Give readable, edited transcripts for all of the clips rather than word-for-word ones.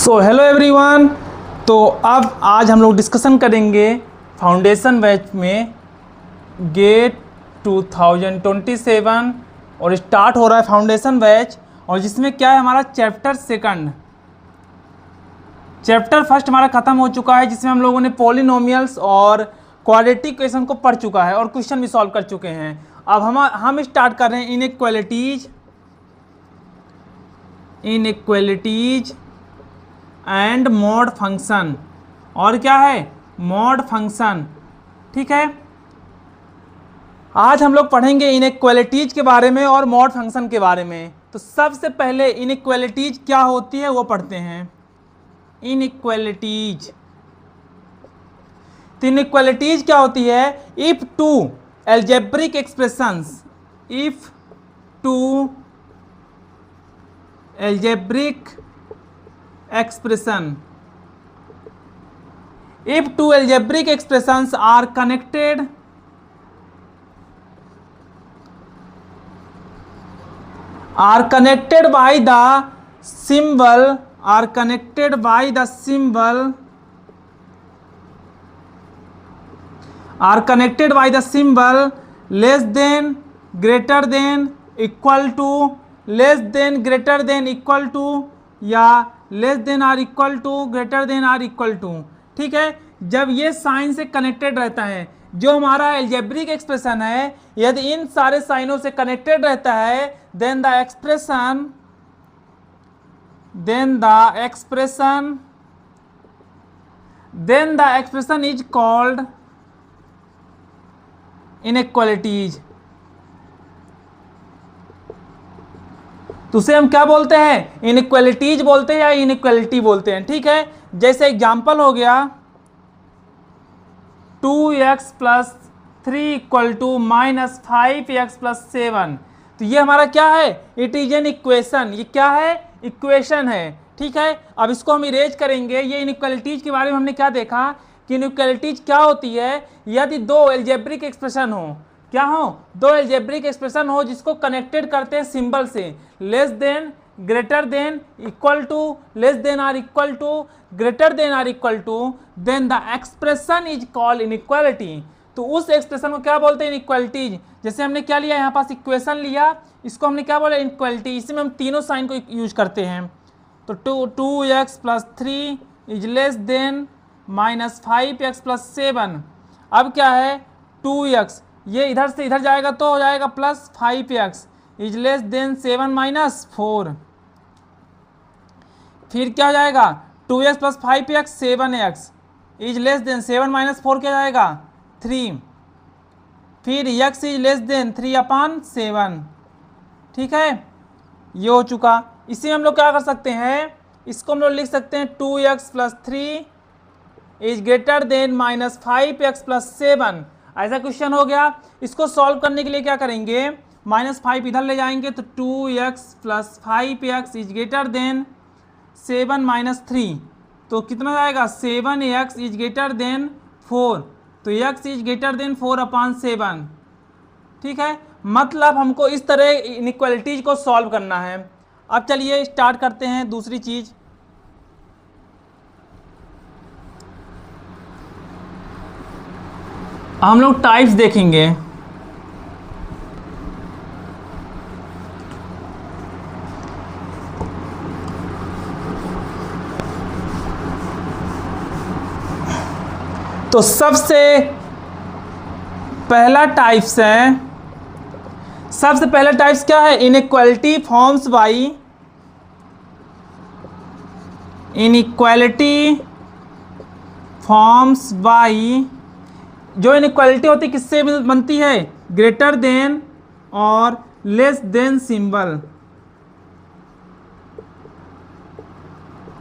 So hello everyone. तो अब आज हम लोग डिस्कशन करेंगे फाउंडेशन बैच में गेट 2027 और स्टार्ट हो रहा है फाउंडेशन बैच, और जिसमें क्या है हमारा चैप्टर फर्स्ट हमारा ख़त्म हो चुका है, जिसमें हम लोगों ने पॉलिनोमियल्स और क्वाड्रेटिक इक्वेशन को पढ़ चुका है और क्वेश्चन भी सॉल्व कर चुके हैं। अब हम स्टार्ट कर रहे हैं इनइक्वालिटीज एंड मॉड फंक्शन। और क्या है? Mod function. ठीक है, आज हम लोग पढ़ेंगे इनइक्वालिटीज के बारे में और मॉड फंक्शन के बारे में। तो सबसे पहले इनइक्वालिटीज क्या होती है वो पढ़ते हैं। इनइक्वालिटीज, तो इनइक्वालिटीज क्या होती है? If two algebraic expressions, if two algebraic expression, if two algebraic expressions are connected by the symbol less than, greater than, equal to, less than, greater than, equal to, या less than or equal to, greater than or equal to. ठीक है, जब ये sign से connected रहता है, जो हमारा एल्जेब्रिक एक्सप्रेशन है, यदि इन सारे साइनों से कनेक्टेड रहता है, then the expression is called inequalities. तो उसे हम क्या बोलते हैं? इनइक्वालिटीज बोलते हैं या इनइक्वालिटी बोलते हैं। ठीक है, जैसे एग्जांपल हो गया 2x + 3 = -5x + 7। तो ये हमारा क्या है? It is an equation. ये क्या है? इक्वेशन है। ठीक है, अब इसको हम इरेज करेंगे। ये इनइक्वालिटीज के बारे में हमने क्या देखा कि इनइक्वालिटीज क्या होती है? यदि दो एल्जेब्रिक एक्सप्रेशन हो, क्या हो? दो एल्जेब्रिक एक्सप्रेशन हो जिसको कनेक्टेड करते हैं सिंबल से, less than, greater than, equal to, less than or equal to, greater than or equal to, then the expression is called inequality. तो उस एक्सप्रेशन को क्या बोलते हैं? इनइक्वालिटीज। जैसे हमने क्या लिया यहाँ पास? इक्वेशन लिया, इसको हमने क्या बोला? इनइक्वालिटी। इसमें हम तीनों साइन को यूज करते हैं। तो 2x + 3 is less then -5x + 7। अब क्या है? 2x, ये इधर से इधर जाएगा तो हो जाएगा +5x इज लेस देन 7 - 4। फिर क्या हो जाएगा? 2x + 5x 7x is less then 7 - 4 क्या जाएगा? 3। फिर x इज लेस देन 3/7। ठीक है, ये हो चुका। इसी में हम लोग क्या कर सकते हैं? इसको हम लोग लिख सकते हैं 2x + 3 is greater then -5x + 7। ऐसा क्वेश्चन हो गया। इसको सॉल्व करने के लिए क्या करेंगे? -5 इधर ले जाएंगे तो 2x + 5x is greater then 7 - 3। तो कितना जाएगा? 7x is greater then 4। तो x इज ग्रेटर देन 4/7। ठीक है, मतलब हमको इस तरह इनइक्वालिटीज को सॉल्व करना है। अब चलिए स्टार्ट करते हैं दूसरी चीज़। हम लोग टाइप्स देखेंगे। तो सबसे पहला टाइप्स क्या है? इनइक्वालिटी फॉर्म्स बाई, जो इनइक्वालिटी होती है किससे बनती है? ग्रेटर देन और less than symbol,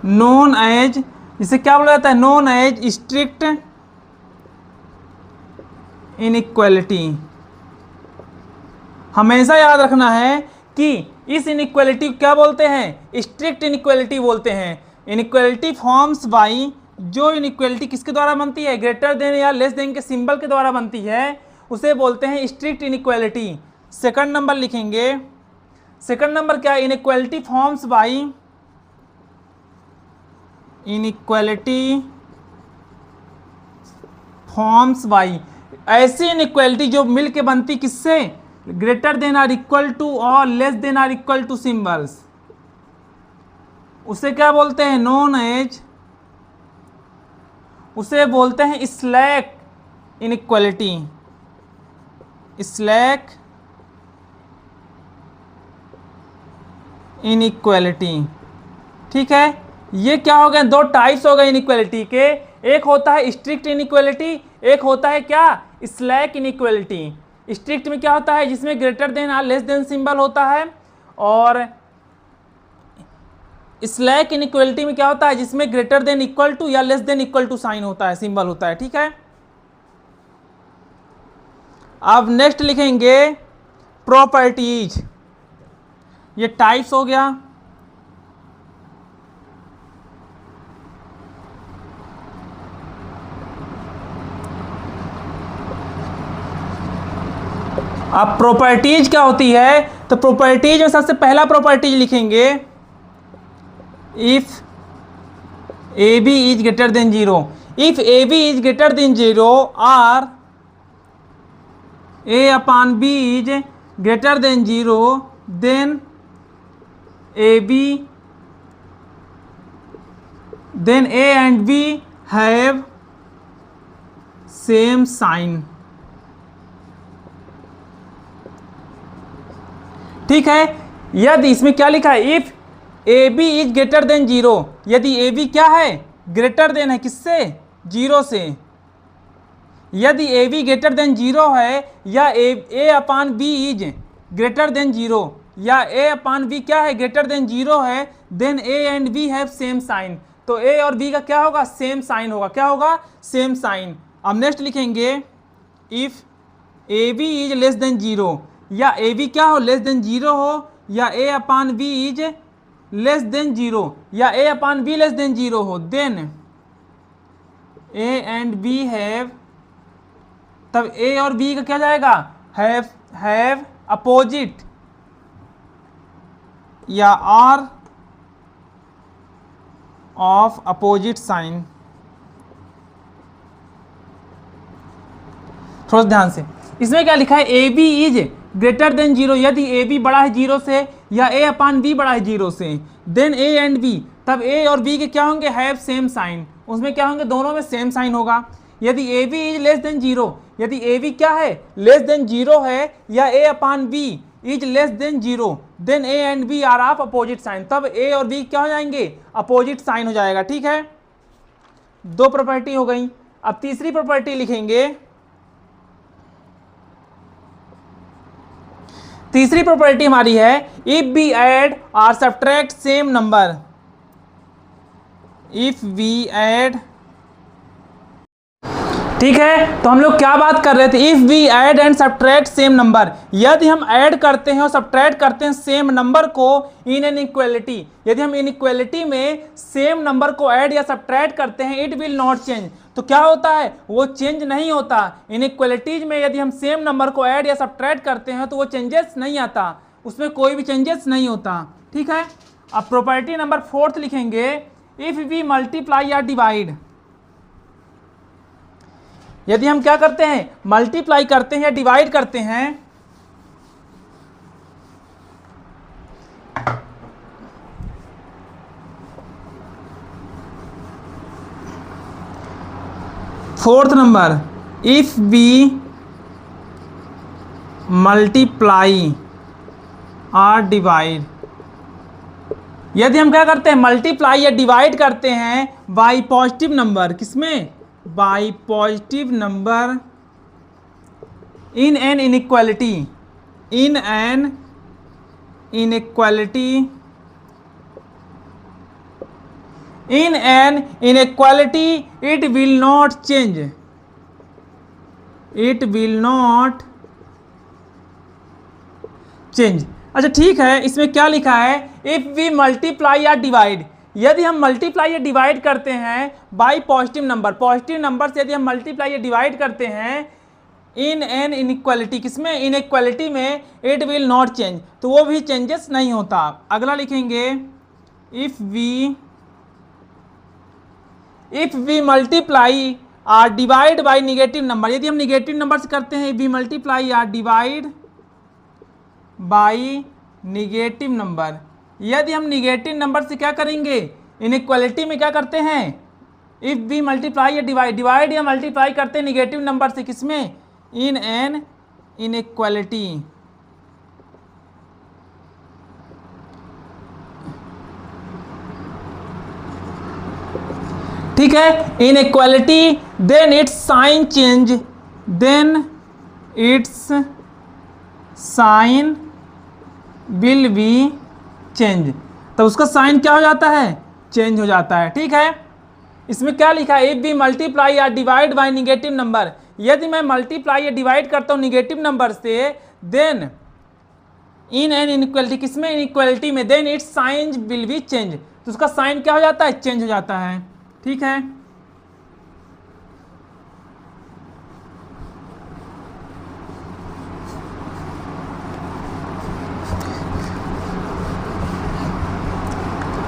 known as, इसे क्या बोला जाता है? Known as strict inequality. हमेशा याद रखना है कि इस इनइक्वालिटी को क्या बोलते हैं? स्ट्रिक्ट इनइक्वालिटी बोलते हैं। इनइक्वालिटी फॉर्म्स बाई, जो इनइक्वालिटी किसके द्वारा बनती है? ग्रेटर देन या लेस देन के सिंबल के द्वारा बनती है, उसे बोलते हैं स्ट्रिक्ट इनइक्वालिटी। सेकंड नंबर लिखेंगे। सेकंड नंबर क्या है? Inequality forms by inequality forms by, ऐसी इनइक्वालिटी जो मिल के बनती किससे, greater than or equal to और less than or equal to symbols, उसे क्या बोलते हैं, नोन एज, उसे बोलते हैं स्लैक इनइक्वालिटी, स्लैक इनइक्वालिटी। ठीक है, ये क्या हो गए, दो टाइप्स हो गए इनइक्वालिटी के, एक होता है स्ट्रिक्ट इनइक्वालिटी, एक होता है क्या, स्लैक इनइक्वालिटी। स्ट्रिक्ट में क्या होता है, जिसमें ग्रेटर देन और लेस देन सिंबल होता है, और स्लैक इनइक्वालिटी में क्या होता है, जिसमें ग्रेटर देन इक्वल टू या less than equal to sign होता है, सिंबल होता है। ठीक है, अब नेक्स्ट लिखेंगे प्रॉपर्टीज, ये टाइप्स हो गया। अब प्रॉपर्टीज क्या होती है, तो प्रॉपर्टीज में सबसे पहला प्रॉपर्टीज लिखेंगे, if A B is greater than 0, if A B is greater than 0 और A upon B is greater than 0, then A B, then A and B have same sign. ठीक है, यदि इसमें क्या लिखा है, if A B is greater than 0, यदि A B क्या है, ग्रेटर देन है किससे, 0 से, यदि ए बी ग्रेटर देन 0 है, या A upon B is greater than 0, या ए अपॉन बी क्या है, ग्रेटर देन 0 है, then A and B have same sign. तो ए और बी का क्या होगा, सेम साइन होगा, क्या होगा, सेम साइन। अब नेक्स्ट लिखेंगे, if A B is less than 0, या ए बी क्या हो, लेस देन 0 हो, या A upon B is less than 0, या A upon B less than 0 हो, then A and B have, तब ए और बी का क्या जाएगा, हैव अपोजिट या आर ऑफ अपोजिट साइन। थोड़ा ध्यान से, इसमें क्या लिखा है, A B is greater than 0, यदि ए बी बड़ा है 0 से, या ए अपॉन बी बड़ा है 0 से, देन ए एंड बी, तब ए और बी के क्या होंगे, हैव सेम साइन, उसमें क्या होंगे, दोनों में सेम साइन होगा। यदि A B is less than 0, यदि ए बी क्या है, लेस देन 0 है, या A upon B is less than 0, then A and B are of opposite sign, तब ए और बी क्या हो जाएंगे, अपोजिट साइन हो जाएगा। ठीक है, दो प्रॉपर्टी हो गई। अब तीसरी प्रॉपर्टी लिखेंगे, तीसरी प्रॉपर्टी हमारी है, इफ वी ऐड और subtract same number, if we add, ठीक है, तो हम लोग क्या बात कर रहे थे, if we add and subtract same number, यदि हम ऐड करते हैं और सब्ट्रैक्ट करते हैं सेम नंबर को इन एन इक्वालिटी, यदि हम इनइक्वालिटी में सेम नंबर को ऐड या सब्ट्रैक्ट करते हैं, इट विल नॉट चेंज, तो क्या होता है, वो चेंज नहीं होता। इनइक्वालिटीज में यदि हम सेम नंबर को ऐड या सब्ट्रैक्ट करते हैं तो वो चेंजेस नहीं आता, उसमें कोई भी चेंजेस नहीं होता। ठीक है, अब प्रॉपर्टी नंबर 4 लिखेंगे, इफ वी मल्टीप्लाई या डिवाइड, यदि हम क्या करते हैं, मल्टीप्लाई करते हैं या डिवाइड करते हैं, fourth number, if we multiply और डिवाइड, यदि हम क्या करते हैं, मल्टीप्लाई या डिवाइड करते हैं बाई पॉजिटिव नंबर, किसमें, by positive number, in an inequality, in an inequality, in an inequality, it will not change, it will not change. अच्छा ठीक है, इसमें क्या लिखा है, इफ वी मल्टीप्लाई या डिवाइड, यदि हम मल्टीप्लाई या डिवाइड करते हैं by positive number, positive number से यदि हम मल्टीप्लाई या डिवाइड करते हैं इन एन इनइक्वालिटी, किसमें, इनइक्वालिटी में, इट विल नॉट चेंज, तो वो भी चेंजेस नहीं होता। अगला लिखेंगे, if we if we multiply or divide by negative number, यदि हम निगेटिव नंबर से करते हैं, we multiply or divide by negative number, यदि हम निगेटिव नंबर से क्या करेंगे, इनइक्वालिटी में क्या करते हैं, इफ वी मल्टीप्लाई या डिवाइड या मल्टीप्लाई करते हैं निगेटिव नंबर से, किसमें, इन एन इनइक्वालिटी। ठीक है, inequality, then it's sign change, then it's sign will be change, तो उसका साइन क्या हो जाता है, चेंज हो जाता है। ठीक है, इसमें क्या लिखा है, इफ वी मल्टीप्लाई या डिवाइड बाय निगेटिव नंबर, यदि मैं मल्टीप्लाई या डिवाइड करता हूँ निगेटिव नंबर से, देन इन एन इनइक्वालिटी, किसमें, इनइक्वालिटी में, then it's sign will be change, तो उसका साइन क्या हो जाता है, चेंज हो जाता है। ठीक है,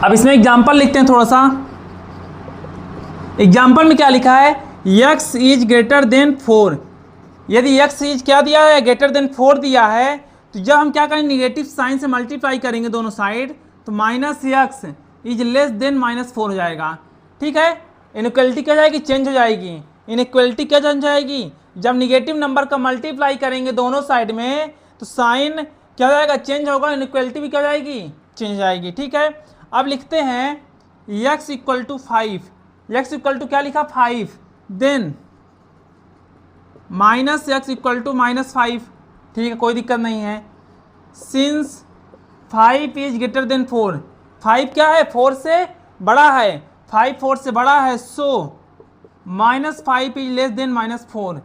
अब इसमें एग्जाम्पल लिखते हैं थोड़ा सा। एग्जाम्पल में क्या लिखा है, x इज ग्रेटर देन 4, यदि x इज क्या दिया है, ग्रेटर देन 4 दिया है, तो जब हम क्या करेंगे, निगेटिव साइन से मल्टीप्लाई करेंगे दोनों साइड, तो minus x is less then -4 हो जाएगा। ठीक है, इनइक्वालिटी क्या जाएगी, चेंज हो जाएगी। इनइक्वालिटी क्या चेंज जाएगी, जब निगेटिव नंबर का मल्टीप्लाई करेंगे दोनों साइड में, तो साइन क्या हो जाएगा, चेंज होगा, इनइक्वालिटी भी क्या जाएगी, चेंज हो जाएगी। ठीक है, अब लिखते हैं x equal to 5, x equal to क्या लिखा, 5, then minus x equal to -5। ठीक है, कोई दिक्कत नहीं है, सिंस 5 इज ग्रेटर देन 4, 5 क्या है, 4 से बड़ा है, 5 4 से बड़ा है, सो -5 इज लेस देन -4,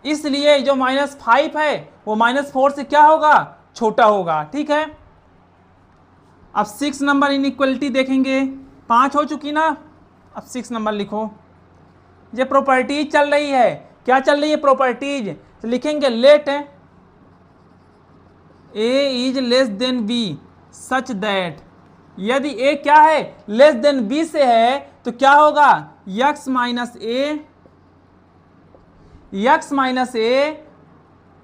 इसलिए जो -5 है वो -4 से क्या होगा, छोटा होगा। ठीक है, अब 6 नंबर इनइक्वालिटी देखेंगे, 5 हो चुकी ना, अब 6 नंबर लिखो। ये प्रॉपर्टीज चल रही है, क्या चल रही है, प्रॉपर्टीज, तो लिखेंगे let a is less than b such that, यदि a क्या है, लेस देन b से है, तो क्या होगा, x minus a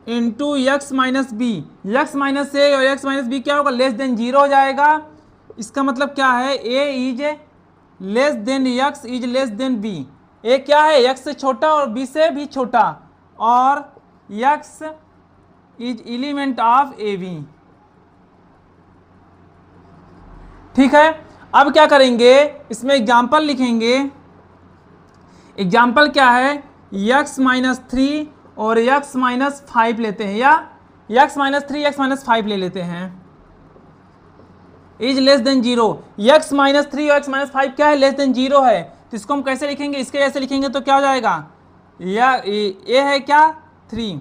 into x minus B, x minus A और एक्स माइनस बी क्या होगा, लेस देन 0 हो जाएगा। इसका मतलब क्या है, a is less then x is less than b, a क्या है, x से छोटा और b से भी छोटा, और x is element of ab। ठीक है, अब क्या करेंगे, इसमें एग्जाम्पल लिखेंगे। एग्जाम्पल क्या है, x माइनस 3 और x माइनस 5 लेते हैं, या x माइनस 3 x माइनस 5 ले लेते हैं, is less than 0, x minus 3 और x माइनस 5 क्या है, लेस देन 0 है, तो इसको हम कैसे लिखेंगे, इसके जैसे लिखेंगे तो क्या हो जाएगा, या a है क्या 3,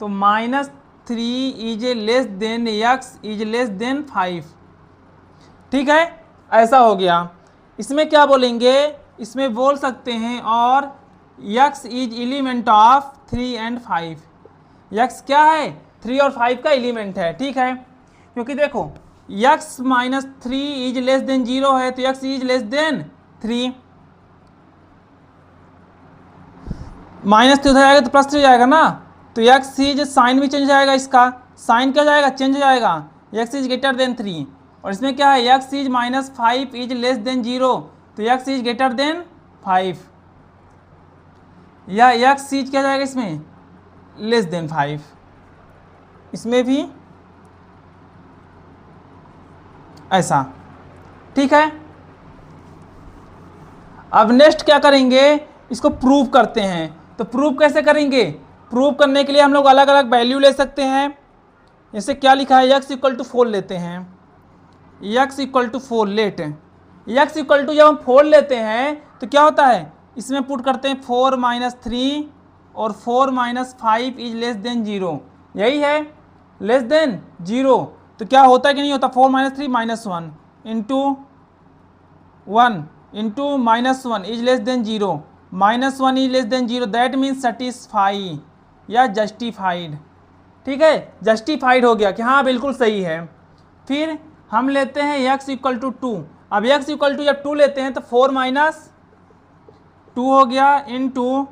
तो -3 is less then x is less then 5। ठीक है, ऐसा हो गया। इसमें क्या बोलेंगे, इसमें बोल सकते हैं और x is element of 3 and 5, x क्या है, 3 और 5 का एलिमेंट है। ठीक है, क्योंकि देखो x minus 3 is less than 0 है, तो x इज लेस देन 3, -3 हो जाएगा तो +3 हो जाएगा ना, तो x इज साइन भी चेंज हो जाएगा, इसका साइन क्या हो जाएगा, चेंज हो जाएगा, x इज ग्रेटर देन 3, और इसमें क्या है, x is -5 is less than 0, तो x इज ग्रेटर देन 5, या x इज क्या जाएगा इसमें, लेस देन 5, इसमें भी ऐसा। ठीक है, अब नेक्स्ट क्या करेंगे, इसको प्रूव करते हैं। तो प्रूव कैसे करेंगे, प्रूव करने के लिए हम लोग अलग अलग वैल्यू ले सकते हैं। जैसे क्या लिखा है, x इक्वल टू 4 लेते हैं, x equal to 4 let, x equal to जब हम 4 लेते हैं तो क्या होता है, इसमें पुट करते हैं 4 माइनस 3 और 4 माइनस 5 इज लेस देन 0, यही है, लेस देन 0, तो क्या होता है कि नहीं होता, 4 minus 3 -1 into 1 into -1 is less than 0, -1 is less than 0, that means satisfy या जस्टिफाइड। ठीक है, जस्टिफाइड हो गया कि हाँ बिल्कुल सही है। फिर हम लेते हैं x इक्वल टू 2, अब x इक्वल टू जब 2 लेते हैं तो 4 माइनस 2 हो गया इंटू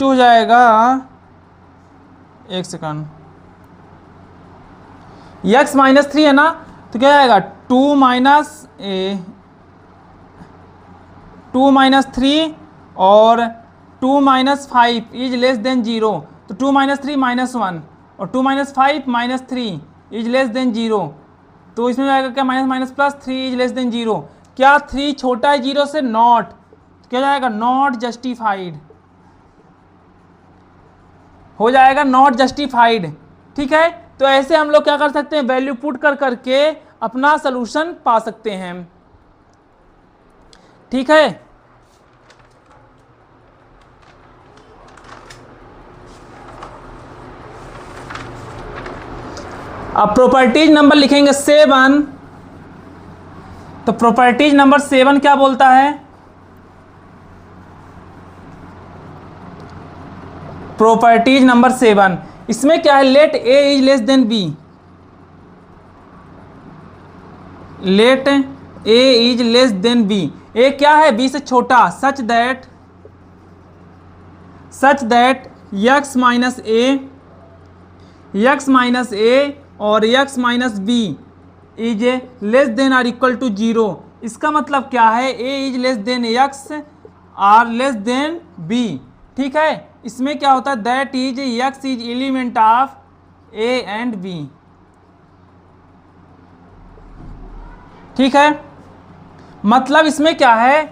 हो जाएगा, एक सेकंड, x माइनस 3 है ना, तो क्या आएगा 2 माइनस 3 और 2 माइनस 5 इज लेस देन 0, तो 2 माइनस 3 माइनस 1 और 2 minus 5 minus 3 is less than 0, तो इसमें जाएगा क्या minus minus plus 3 is less than 0, क्या 3 छोटा है 0 से, नॉट, तो क्या जाएगा नॉट जस्टिफाइड, हो जाएगा नॉट जस्टिफाइड। ठीक है, तो ऐसे हम लोग क्या कर सकते हैं, वैल्यू पुट कर करके अपना सोल्यूशन पा सकते हैं। ठीक है, अब प्रॉपर्टीज नंबर लिखेंगे 7, तो प्रॉपर्टीज नंबर 7 क्या बोलता है, प्रॉपर्टीज नंबर 7, इसमें क्या है, let A is less than B, let A is less than B, A क्या है बी से छोटा, such that x minus A और x minus B is less than or equal to 0, इसका मतलब क्या है, A is less than x or less than B. ठीक है, इसमें क्या होता है, that is x is element of A and B. ठीक है, मतलब इसमें क्या है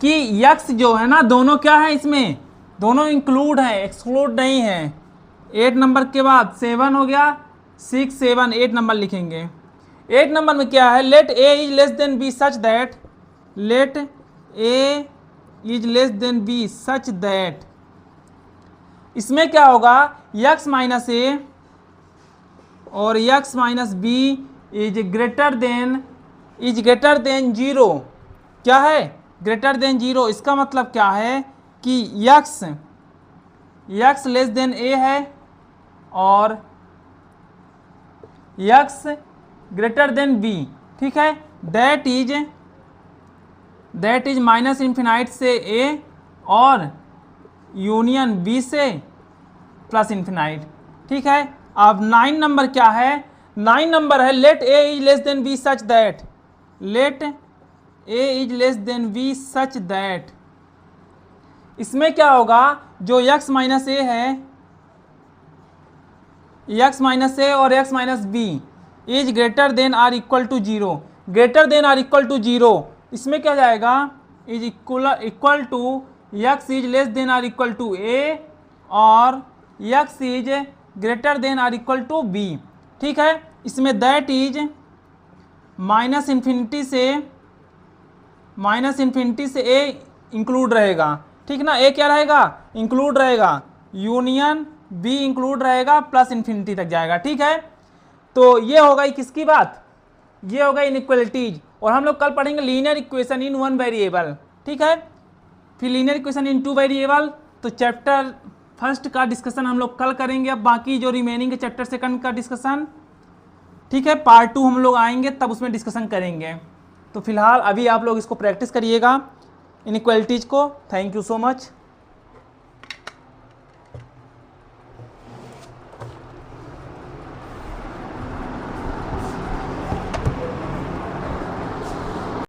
कि यक्स जो है ना, दोनों क्या है, इसमें दोनों इंक्लूड है, एक्सक्लूड नहीं है। 8 नंबर के बाद 7 हो गया, 6 7 8 नंबर लिखेंगे। 8 नंबर में क्या है, let A is less than B such that, let A is less than B such that, इसमें क्या होगा, यक्स माइनस ए और x minus B is greater than 0, क्या है, ग्रेटर देन 0, इसका मतलब क्या है कि यक्स लेस देन ए है और यक्स ग्रेटर देन बी। ठीक है, दैट इज माइनस इन्फिनाइट से ए और यूनियन बी से प्लस इन्फिनाइट। ठीक है, अब 9 नंबर क्या है, 9 नंबर है let A is less than B such that, let A is less than B such that, इसमें क्या होगा, जो यक्स माइनस ए है, यक्स माइनस ए और x minus B is greater than or equal to 0, greater than or equal to 0, इसमें क्या जाएगा, is equal to x is less than or equal to A और x is greater than or equal to B. ठीक है, इसमें that is minus infinity से ए include रहेगा। ठीक ना, ए क्या रहेगा, इंक्लूड रहेगा, यूनियन बी इंक्लूड रहेगा, प्लस इन्फिनिटी तक जाएगा। ठीक है, तो ये हो गई किसकी बात, ये हो गई इनइक्वालिटीज, और हम लोग कल पढ़ेंगे लीनियर इक्वेशन इन 1 वेरिएबल। ठीक है, फिर लीनियर इक्वेशन इन 2 वेरिएबल, तो चैप्टर फर्स्ट का डिस्कशन हम लोग कल करेंगे, अब बाकी जो रिमेनिंग है चैप्टर सेकंड का डिस्कशन, ठीक है, पार्ट 2 हम लोग आएंगे तब उसमें डिस्कशन करेंगे। तो फिलहाल अभी आप लोग इसको प्रैक्टिस करिएगा इनइक्वालिटीज को। Thank you so much.